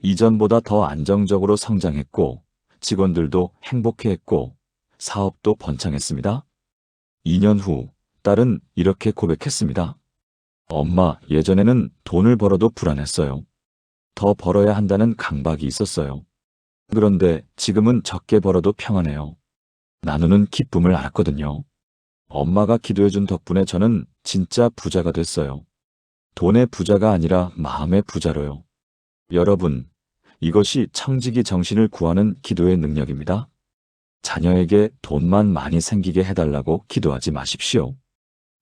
이전보다 더 안정적으로 성장했고 직원들도 행복해했고 사업도 번창했습니다. 2년 후 딸은 이렇게 고백했습니다. 엄마, 예전에는 돈을 벌어도 불안했어요. 더 벌어야 한다는 강박이 있었어요. 그런데 지금은 적게 벌어도 평안해요. 나누는 기쁨을 알았거든요. 엄마가 기도해준 덕분에 저는 진짜 부자가 됐어요. 돈의 부자가 아니라 마음의 부자로요. 여러분, 이것이 청지기 정신을 구하는 기도의 능력입니다. 자녀에게 돈만 많이 생기게 해달라고 기도하지 마십시오.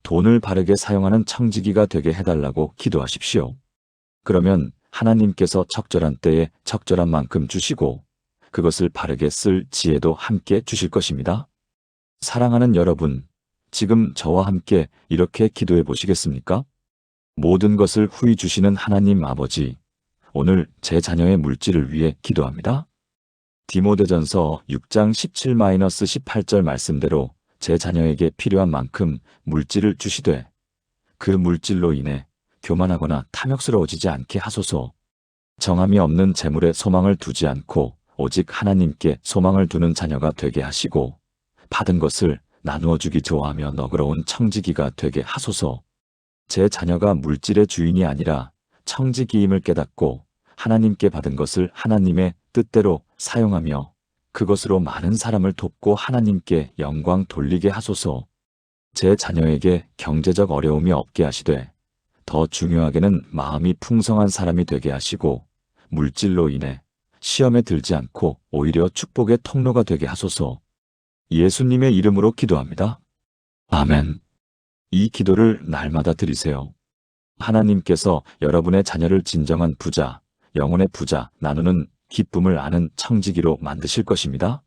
돈을 바르게 사용하는 청지기가 되게 해달라고 기도하십시오. 그러면 하나님께서 적절한 때에 적절한 만큼 주시고 그것을 바르게 쓸 지혜도 함께 주실 것입니다. 사랑하는 여러분, 지금 저와 함께 이렇게 기도해 보시겠습니까? 모든 것을 후히 주시는 하나님 아버지, 오늘 제 자녀의 물질을 위해 기도합니다. 디모데전서 6장 17-18절 말씀대로 제 자녀에게 필요한 만큼 물질을 주시되 그 물질로 인해 교만하거나 탐욕스러워지지 않게 하소서. 정함이 없는 재물에 소망을 두지 않고 오직 하나님께 소망을 두는 자녀가 되게 하시고 받은 것을 나누어 주기 좋아하며 너그러운 청지기가 되게 하소서. 제 자녀가 물질의 주인이 아니라 청지기임을 깨닫고 하나님께 받은 것을 하나님의 뜻대로 사용하며 그것으로 많은 사람을 돕고 하나님께 영광 돌리게 하소서. 제 자녀에게 경제적 어려움이 없게 하시되 더 중요하게는 마음이 풍성한 사람이 되게 하시고 물질로 인해 시험에 들지 않고 오히려 축복의 통로가 되게 하소서. 예수님의 이름으로 기도합니다. 아멘. 이 기도를 날마다 드리세요. 하나님께서 여러분의 자녀를 진정한 부자, 영혼의 부자, 나누는 기쁨을 아는 청지기로 만드실 것입니다.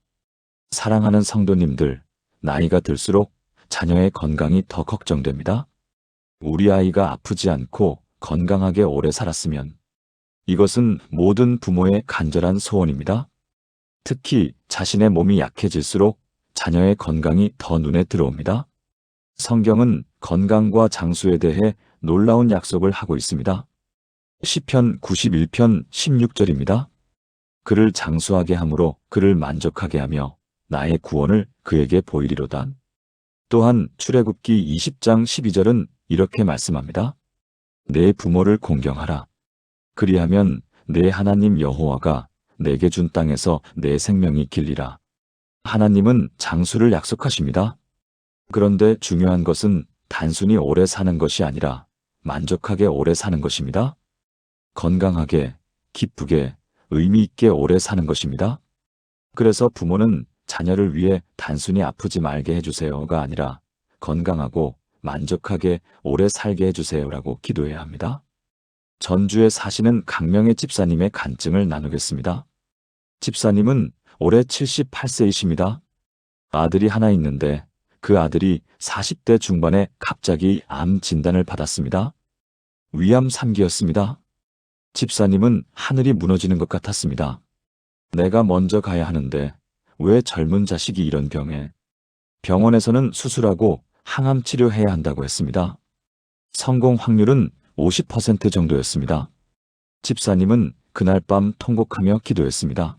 사랑하는 성도님들, 나이가 들수록 자녀의 건강이 더 걱정됩니다. 우리 아이가 아프지 않고 건강하게 오래 살았으면 이것은 모든 부모의 간절한 소원입니다. 특히 자신의 몸이 약해질수록 자녀의 건강이 더 눈에 들어옵니다. 성경은 건강과 장수에 대해 놀라운 약속을 하고 있습니다. 시편 91편 16절입니다. 그를 장수하게 함으로 그를 만족하게 하며 나의 구원을 그에게 보이리로다. 또한 출애굽기 20장 12절은 이렇게 말씀합니다. 내 부모를 공경하라. 그리하면 내 하나님 여호와가 내게 준 땅에서 내 생명이 길리라. 하나님은 장수를 약속하십니다. 그런데 중요한 것은 단순히 오래 사는 것이 아니라 만족하게 오래 사는 것입니다. 건강하게, 기쁘게, 의미 있게 오래 사는 것입니다. 그래서 부모는 자녀를 위해 단순히 아프지 말게 해주세요가 아니라 건강하고 만족하게 오래 살게 해주세요라고 기도해야 합니다. 전주에 사시는 강명의 집사님의 간증을 나누겠습니다. 집사님은 올해 78세이십니다. 아들이 하나 있는데 그 아들이 40대 중반에 갑자기 암 진단을 받았습니다. 위암 3기였습니다. 집사님은 하늘이 무너지는 것 같았습니다. 내가 먼저 가야 하는데 왜 젊은 자식이 이런 병에? 병원에서는 수술하고 항암 치료해야 한다고 했습니다. 성공 확률은 50% 정도였습니다. 집사님은 그날 밤 통곡하며 기도했습니다.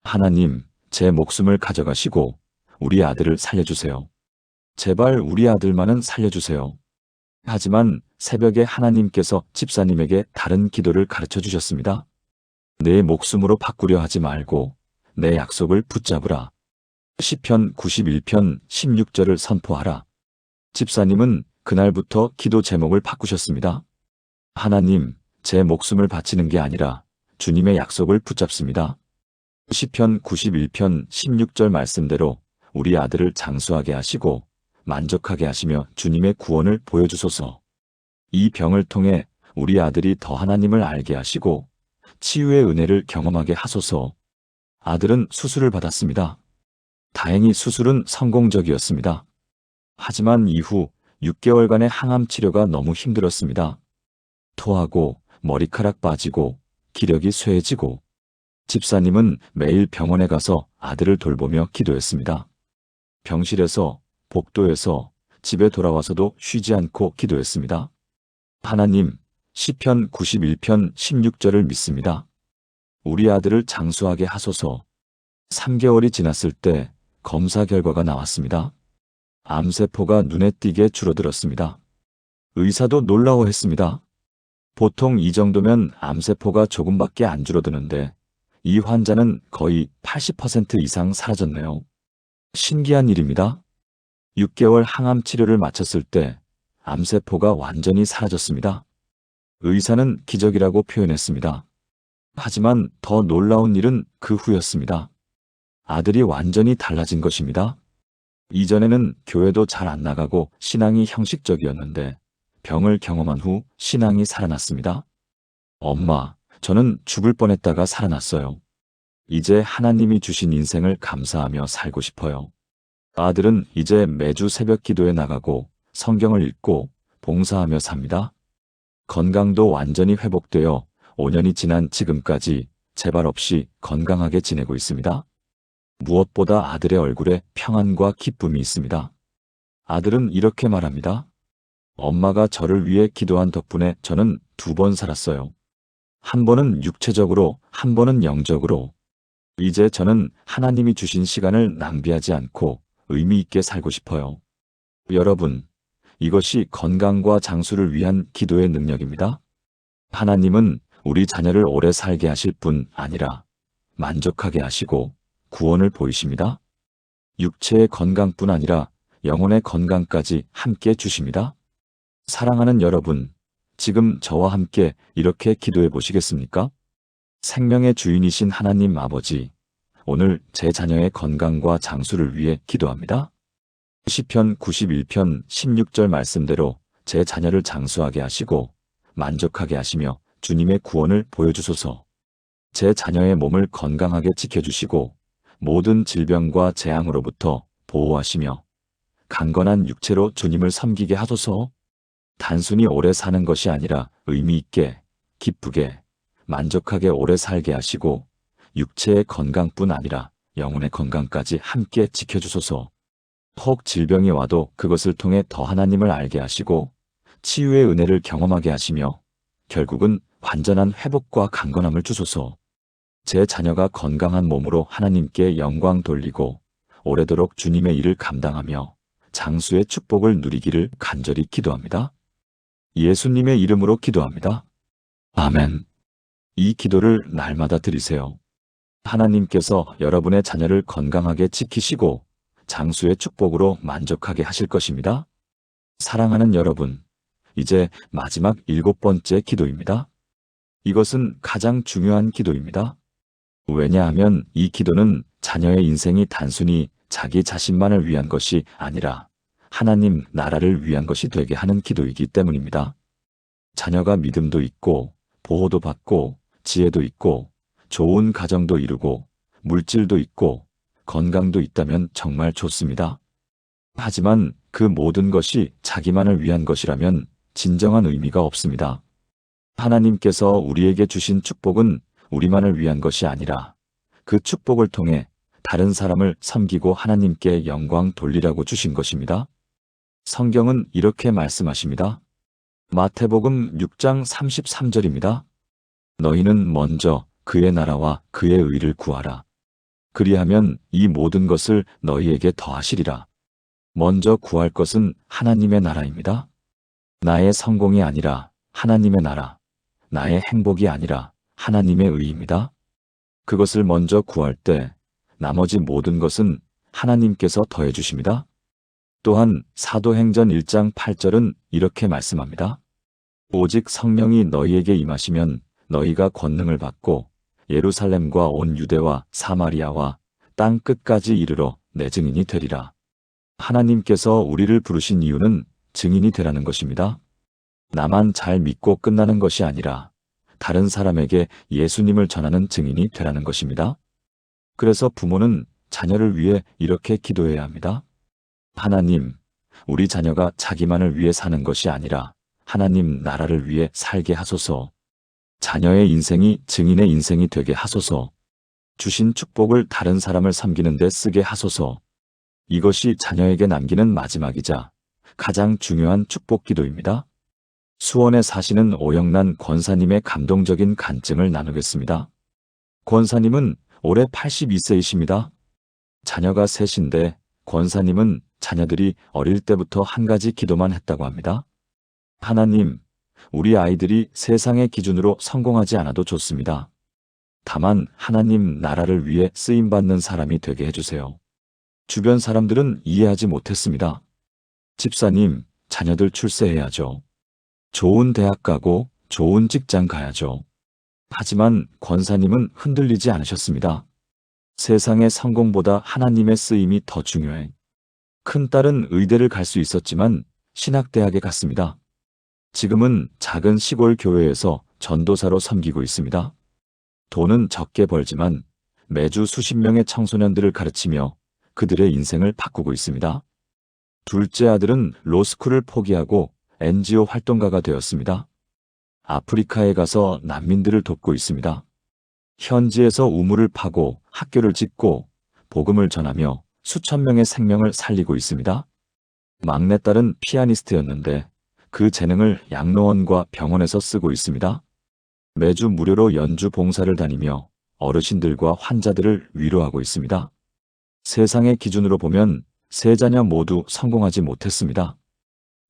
하나님, 제 목숨을 가져가시고 우리 아들을 살려주세요. 제발 우리 아들만은 살려주세요. 하지만 새벽에 하나님께서 집사님에게 다른 기도를 가르쳐 주셨습니다. 내 목숨으로 바꾸려 하지 말고 내 약속을 붙잡으라. 시편 91편 16절을 선포하라. 집사님은 그날부터 기도 제목을 바꾸셨습니다. 하나님, 제 목숨을 바치는 게 아니라 주님의 약속을 붙잡습니다. 시편 91편 16절 말씀대로 우리 아들을 장수하게 하시고 만족하게 하시며 주님의 구원을 보여주소서. 이 병을 통해 우리 아들이 더 하나님을 알게 하시고 치유의 은혜를 경험하게 하소서. 아들은 수술을 받았습니다. 다행히 수술은 성공적이었습니다. 하지만 이후 6개월간의 항암 치료가 너무 힘들었습니다. 토하고 머리카락 빠지고 기력이 쇠해지고 집사님은 매일 병원에 가서 아들을 돌보며 기도했습니다. 병실에서 복도에서 집에 돌아와서도 쉬지 않고 기도했습니다. 하나님, 시편 91편 16절을 믿습니다. 우리 아들을 장수하게 하소서. 3개월이 지났을 때 검사 결과가 나왔습니다. 암세포가 눈에 띄게 줄어들었습니다. 의사도 놀라워했습니다. 보통 이 정도면 암세포가 조금밖에 안 줄어드는데 이 환자는 거의 80% 이상 사라졌네요. 신기한 일입니다. 6개월 항암 치료를 마쳤을 때 암세포가 완전히 사라졌습니다. 의사는 기적이라고 표현했습니다. 하지만 더 놀라운 일은 그 후였습니다. 아들이 완전히 달라진 것입니다. 이전에는 교회도 잘 안 나가고 신앙이 형식적이었는데 병을 경험한 후 신앙이 살아났습니다. 엄마, 저는 죽을 뻔했다가 살아났어요. 이제 하나님이 주신 인생을 감사하며 살고 싶어요. 아들은 이제 매주 새벽 기도에 나가고 성경을 읽고 봉사하며 삽니다. 건강도 완전히 회복되어 5년이 지난 지금까지 재발 없이 건강하게 지내고 있습니다. 무엇보다 아들의 얼굴에 평안과 기쁨이 있습니다. 아들은 이렇게 말합니다. 엄마가 저를 위해 기도한 덕분에 저는 2번 살았어요. 한 번은 육체적으로, 한 번은 영적으로. 이제 저는 하나님이 주신 시간을 낭비하지 않고 의미 있게 살고 싶어요. 여러분, 이것이 건강과 장수를 위한 기도의 능력입니다. 하나님은 우리 자녀를 오래 살게 하실 뿐 아니라 만족하게 하시고 구원을 보이십니다. 육체의 건강뿐 아니라 영혼의 건강까지 함께 주십니다. 사랑하는 여러분, 지금 저와 함께 이렇게 기도해 보시겠습니까? 생명의 주인이신 하나님 아버지, 오늘 제 자녀의 건강과 장수를 위해 기도합니다. 시편 91편 16절 말씀대로 제 자녀를 장수하게 하시고 만족하게 하시며 주님의 구원을 보여주소서. 제 자녀의 몸을 건강하게 지켜주시고 모든 질병과 재앙으로부터 보호하시며 강건한 육체로 주님을 섬기게 하소서. 단순히 오래 사는 것이 아니라 의미 있게, 기쁘게, 만족하게 오래 살게 하시고 육체의 건강뿐 아니라 영혼의 건강까지 함께 지켜주소서. 혹 질병이 와도 그것을 통해 더 하나님을 알게 하시고 치유의 은혜를 경험하게 하시며 결국은 완전한 회복과 강건함을 주소서. 제 자녀가 건강한 몸으로 하나님께 영광 돌리고 오래도록 주님의 일을 감당하며 장수의 축복을 누리기를 간절히 기도합니다. 예수님의 이름으로 기도합니다. 아멘. 이 기도를 날마다 드리세요. 하나님께서 여러분의 자녀를 건강하게 지키시고 장수의 축복으로 만족하게 하실 것입니다. 사랑하는 여러분, 이제 마지막 7번째 기도입니다. 이것은 가장 중요한 기도입니다. 왜냐하면 이 기도는 자녀의 인생이 단순히 자기 자신만을 위한 것이 아니라 하나님 나라를 위한 것이 되게 하는 기도이기 때문입니다. 자녀가 믿음도 있고 보호도 받고 지혜도 있고 좋은 가정도 이루고 물질도 있고 건강도 있다면 정말 좋습니다. 하지만 그 모든 것이 자기만을 위한 것이라면 진정한 의미가 없습니다. 하나님께서 우리에게 주신 축복은 우리만을 위한 것이 아니라 그 축복을 통해 다른 사람을 섬기고 하나님께 영광 돌리라고 주신 것입니다. 성경은 이렇게 말씀하십니다. 마태복음 6장 33절입니다. 너희는 먼저 그의 나라와 그의 의를 구하라. 그리하면 이 모든 것을 너희에게 더하시리라. 먼저 구할 것은 하나님의 나라입니다. 나의 성공이 아니라 하나님의 나라, 나의 행복이 아니라 하나님의 의입니다. 그것을 먼저 구할 때 나머지 모든 것은 하나님께서 더해 주십니다. 또한 사도행전 1장 8절은 이렇게 말씀합니다. 오직 성령이 너희에게 임하시면 너희가 권능을 받고 예루살렘과 온 유대와 사마리아와 땅 끝까지 이르러 내 증인이 되리라. 하나님께서 우리를 부르신 이유는 증인이 되라는 것입니다. 나만 잘 믿고 끝나는 것이 아니라 다른 사람에게 예수님을 전하는 증인이 되라는 것입니다. 그래서 부모는 자녀를 위해 이렇게 기도해야 합니다. 하나님, 우리 자녀가 자기만을 위해 사는 것이 아니라 하나님 나라를 위해 살게 하소서. 자녀의 인생이 증인의 인생이 되게 하소서. 주신 축복을 다른 사람을 섬기는 데 쓰게 하소서. 이것이 자녀에게 남기는 마지막이자 가장 중요한 축복 기도입니다. 수원에 사시는 오영란 권사님의 감동적인 간증을 나누겠습니다. 권사님은 올해 82세이십니다. 자녀가 셋인데 권사님은 자녀들이 어릴 때부터 한 가지 기도만 했다고 합니다. 하나님, 우리 아이들이 세상의 기준으로 성공하지 않아도 좋습니다. 다만 하나님 나라를 위해 쓰임받는 사람이 되게 해주세요. 주변 사람들은 이해하지 못했습니다. 집사님, 자녀들 출세해야죠. 좋은 대학 가고 좋은 직장 가야죠. 하지만 권사님은 흔들리지 않으셨습니다. 세상의 성공보다 하나님의 쓰임이 더 중요해. 큰딸은 의대를 갈 수 있었지만 신학대학에 갔습니다. 지금은 작은 시골 교회에서 전도사로 섬기고 있습니다. 돈은 적게 벌지만 매주 수십 명의 청소년들을 가르치며 그들의 인생을 바꾸고 있습니다. 둘째 아들은 로스쿨을 포기하고 NGO 활동가가 되었습니다. 아프리카에 가서 난민들을 돕고 있습니다. 현지에서 우물을 파고 학교를 짓고 복음을 전하며 수천 명의 생명을 살리고 있습니다. 막내딸은 피아니스트였는데 그 재능을 양로원과 병원에서 쓰고 있습니다. 매주 무료로 연주 봉사를 다니며 어르신들과 환자들을 위로하고 있습니다. 세상의 기준으로 보면 세 자녀 모두 성공하지 못했습니다.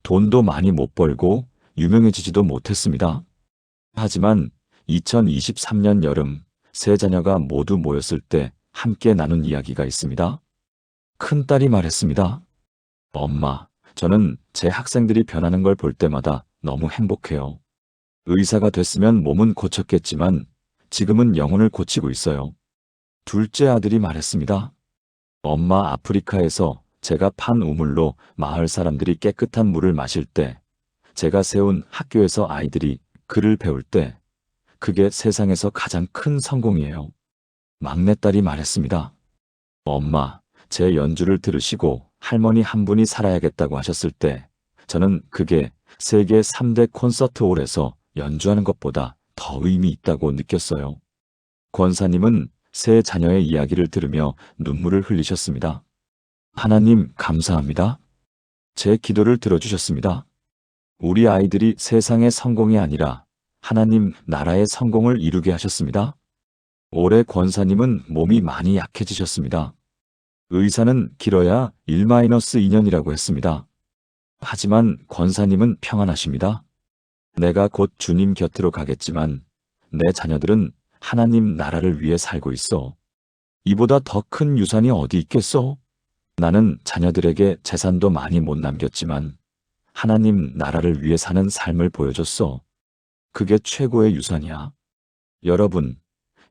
돈도 많이 못 벌고 유명해지지도 못했습니다. 하지만 2023년 여름 세 자녀가 모두 모였을 때 함께 나눈 이야기가 있습니다. 큰딸이 말했습니다. 엄마, 저는 제 학생들이 변하는 걸 볼 때마다 너무 행복해요. 의사가 됐으면 몸은 고쳤겠지만 지금은 영혼을 고치고 있어요. 둘째 아들이 말했습니다. 엄마, 아프리카에서 제가 판 우물로 마을 사람들이 깨끗한 물을 마실 때, 제가 세운 학교에서 아이들이 글을 배울 때, 그게 세상에서 가장 큰 성공이에요. 막내딸이 말했습니다. 엄마, 제 연주를 들으시고 할머니 한 분이 살아야겠다고 하셨을 때, 저는 그게 세계 3대 콘서트홀에서 연주하는 것보다 더 의미 있다고 느꼈어요. 권사님은 세 자녀의 이야기를 들으며 눈물을 흘리셨습니다. 하나님, 감사합니다. 제 기도를 들어주셨습니다. 우리 아이들이 세상의 성공이 아니라 하나님 나라의 성공을 이루게 하셨습니다. 올해 권사님은 몸이 많이 약해지셨습니다. 의사는 길어야 1-2년이라고 했습니다. 하지만 권사님은 평안하십니다. 내가 곧 주님 곁으로 가겠지만 내 자녀들은 하나님 나라를 위해 살고 있어. 이보다 더 큰 유산이 어디 있겠어? 나는 자녀들에게 재산도 많이 못 남겼지만 하나님 나라를 위해 사는 삶을 보여줬어. 그게 최고의 유산이야. 여러분,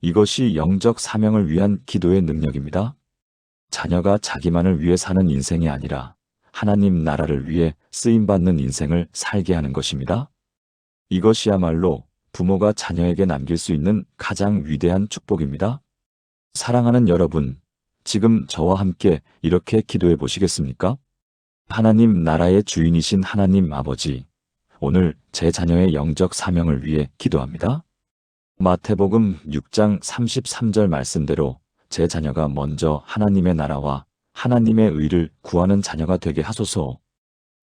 이것이 영적 사명을 위한 기도의 능력입니다. 자녀가 자기만을 위해 사는 인생이 아니라 하나님 나라를 위해 쓰임받는 인생을 살게 하는 것입니다. 이것이야말로 부모가 자녀에게 남길 수 있는 가장 위대한 축복입니다. 사랑하는 여러분, 지금 저와 함께 이렇게 기도해 보시겠습니까? 하나님 나라의 주인이신 하나님 아버지, 오늘 제 자녀의 영적 사명을 위해 기도합니다. 마태복음 6장 33절 말씀대로 제 자녀가 먼저 하나님의 나라와 하나님의 의를 구하는 자녀가 되게 하소서.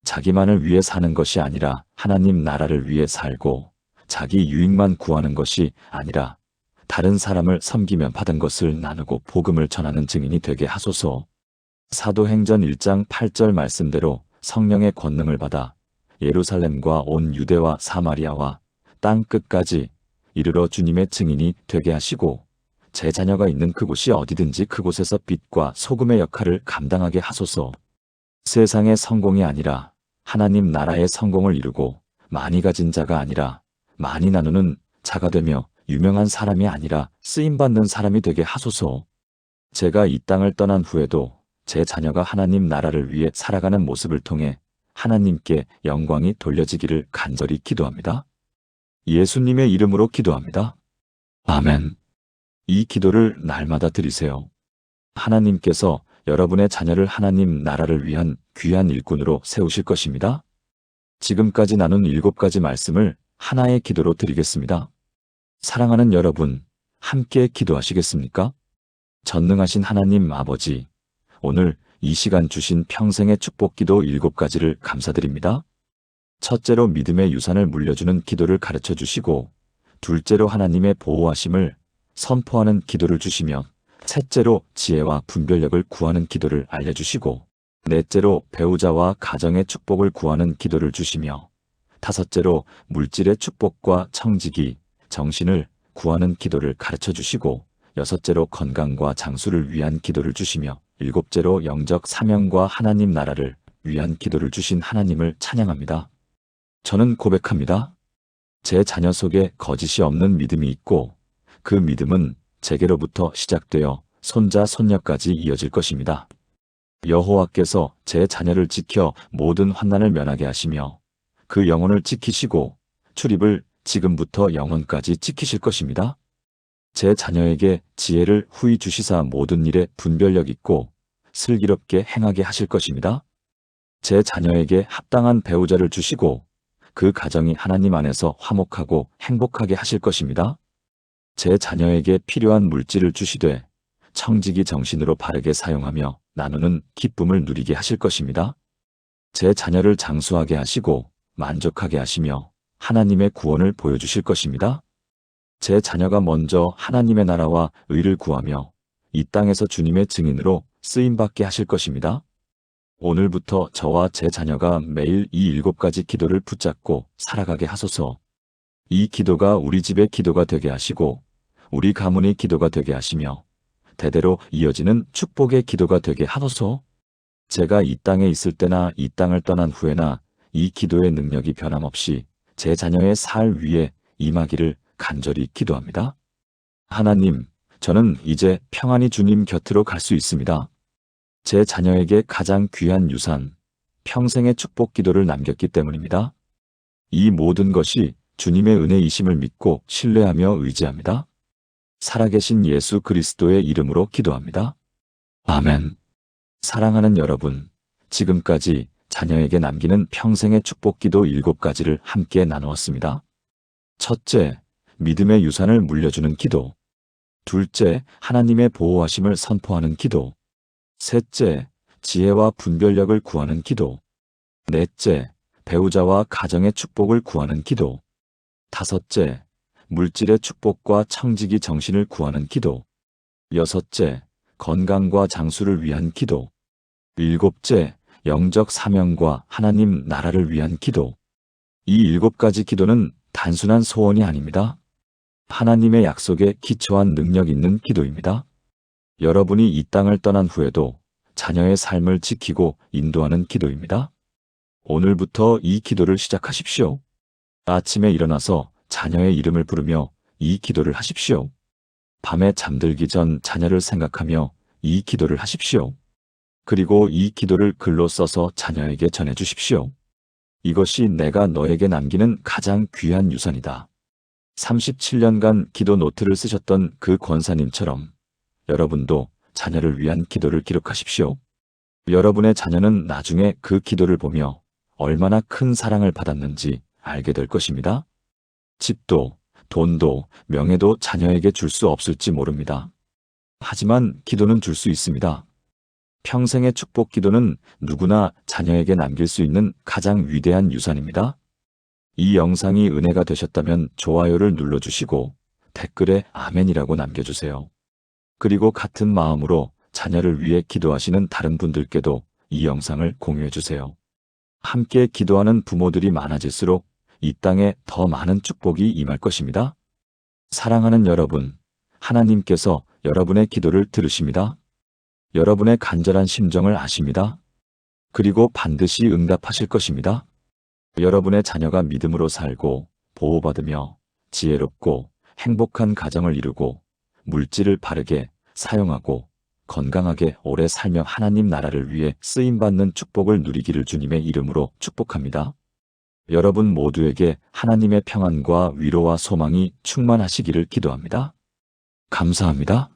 자기만을 위해 사는 것이 아니라 하나님 나라를 위해 살고 자기 유익만 구하는 것이 아니라 다른 사람을 섬기며 받은 것을 나누고 복음을 전하는 증인이 되게 하소서. 사도행전 1장 8절 말씀대로 성령의 권능을 받아 예루살렘과 온 유대와 사마리아와 땅 끝까지 이르러 주님의 증인이 되게 하시고 제 자녀가 있는 그곳이 어디든지 그곳에서 빛과 소금의 역할을 감당하게 하소서. 세상의 성공이 아니라 하나님 나라의 성공을 이루고 많이 가진 자가 아니라 많이 나누는 자가 되며 유명한 사람이 아니라 쓰임받는 사람이 되게 하소서. 제가 이 땅을 떠난 후에도 제 자녀가 하나님 나라를 위해 살아가는 모습을 통해 하나님께 영광이 돌려지기를 간절히 기도합니다. 예수님의 이름으로 기도합니다. 아멘. 이 기도를 날마다 드리세요. 하나님께서 여러분의 자녀를 하나님 나라를 위한 귀한 일꾼으로 세우실 것입니다. 지금까지 나눈 7가지 말씀을 하나의 기도로 드리겠습니다. 사랑하는 여러분, 함께 기도하시겠습니까? 전능하신 하나님 아버지, 오늘 이 시간 주신 평생의 축복기도 7가지를 감사드립니다. 첫째로 믿음의 유산을 물려주는 기도를 가르쳐 주시고, 둘째로 하나님의 보호하심을 선포하는 기도를 주시며, 셋째로 지혜와 분별력을 구하는 기도를 알려주시고, 넷째로 배우자와 가정의 축복을 구하는 기도를 주시며, 다섯째로 물질의 축복과 청지기, 정신을 구하는 기도를 가르쳐 주시고, 여섯째로 건강과 장수를 위한 기도를 주시며, 일곱째로 영적 사명과 하나님 나라를 위한 기도를 주신 하나님을 찬양합니다. 저는 고백합니다. 제 자녀 속에 거짓이 없는 믿음이 있고 그 믿음은 제게로부터 시작되어 손자 손녀까지 이어질 것입니다. 여호와께서 제 자녀를 지켜 모든 환난을 면하게 하시며 그 영혼을 지키시고 출입을 지금부터 영원까지 지키실 것입니다. 제 자녀에게 지혜를 후히 주시사 모든 일에 분별력 있고 슬기롭게 행하게 하실 것입니다. 제 자녀에게 합당한 배우자를 주시고 그 가정이 하나님 안에서 화목하고 행복하게 하실 것입니다. 제 자녀에게 필요한 물질을 주시되 청지기 정신으로 바르게 사용하며 나누는 기쁨을 누리게 하실 것입니다. 제 자녀를 장수하게 하시고 만족하게 하시며 하나님의 구원을 보여주실 것입니다. 제 자녀가 먼저 하나님의 나라와 의를 구하며 이 땅에서 주님의 증인으로 쓰임받게 하실 것입니다. 오늘부터 저와 제 자녀가 매일 이 7가지 기도를 붙잡고 살아가게 하소서. 이 기도가 우리 집의 기도가 되게 하시고 우리 가문의 기도가 되게 하시며 대대로 이어지는 축복의 기도가 되게 하소서. 제가 이 땅에 있을 때나 이 땅을 떠난 후에나 이 기도의 능력이 변함없이 제 자녀의 살 위에 임하기를 간절히 기도합니다. 하나님, 저는 이제 평안히 주님 곁으로 갈 수 있습니다. 제 자녀에게 가장 귀한 유산, 평생의 축복 기도를 남겼기 때문입니다. 이 모든 것이 주님의 은혜이심을 믿고 신뢰하며 의지합니다. 살아계신 예수 그리스도의 이름으로 기도합니다. 아멘. 사랑하는 여러분, 지금까지 자녀에게 남기는 평생의 축복 기도 7가지를 함께 나누었습니다. 첫째, 믿음의 유산을 물려주는 기도. 둘째, 하나님의 보호하심을 선포하는 기도. 셋째, 지혜와 분별력을 구하는 기도. 넷째, 배우자와 가정의 축복을 구하는 기도. 다섯째, 물질의 축복과 청지기 정신을 구하는 기도. 여섯째, 건강과 장수를 위한 기도. 일곱째, 영적 사명과 하나님 나라를 위한 기도. 이 7가지 기도는 단순한 소원이 아닙니다. 하나님의 약속에 기초한 능력 있는 기도입니다. 여러분이 이 땅을 떠난 후에도 자녀의 삶을 지키고 인도하는 기도입니다. 오늘부터 이 기도를 시작하십시오. 아침에 일어나서 자녀의 이름을 부르며 이 기도를 하십시오. 밤에 잠들기 전 자녀를 생각하며 이 기도를 하십시오. 그리고 이 기도를 글로 써서 자녀에게 전해주십시오. 이것이 내가 너에게 남기는 가장 귀한 유산이다. 37년간 기도 노트를 쓰셨던 그 권사님처럼 여러분도 자녀를 위한 기도를 기록하십시오. 여러분의 자녀는 나중에 그 기도를 보며 얼마나 큰 사랑을 받았는지 알게 될 것입니다. 집도, 돈도, 명예도 자녀에게 줄 수 없을지 모릅니다. 하지만 기도는 줄 수 있습니다. 평생의 축복 기도는 누구나 자녀에게 남길 수 있는 가장 위대한 유산입니다. 이 영상이 은혜가 되셨다면 좋아요를 눌러주시고 댓글에 아멘이라고 남겨주세요. 그리고 같은 마음으로 자녀를 위해 기도하시는 다른 분들께도 이 영상을 공유해주세요. 함께 기도하는 부모들이 많아질수록 이 땅에 더 많은 축복이 임할 것입니다. 사랑하는 여러분, 하나님께서 여러분의 기도를 들으십니다. 여러분의 간절한 심정을 아십니다. 그리고 반드시 응답하실 것입니다. 여러분의 자녀가 믿음으로 살고 보호받으며 지혜롭고 행복한 가정을 이루고 물질을 바르게 사용하고 건강하게 오래 살며 하나님 나라를 위해 쓰임받는 축복을 누리기를 주님의 이름으로 축복합니다. 여러분 모두에게 하나님의 평안과 위로와 소망이 충만하시기를 기도합니다. 감사합니다.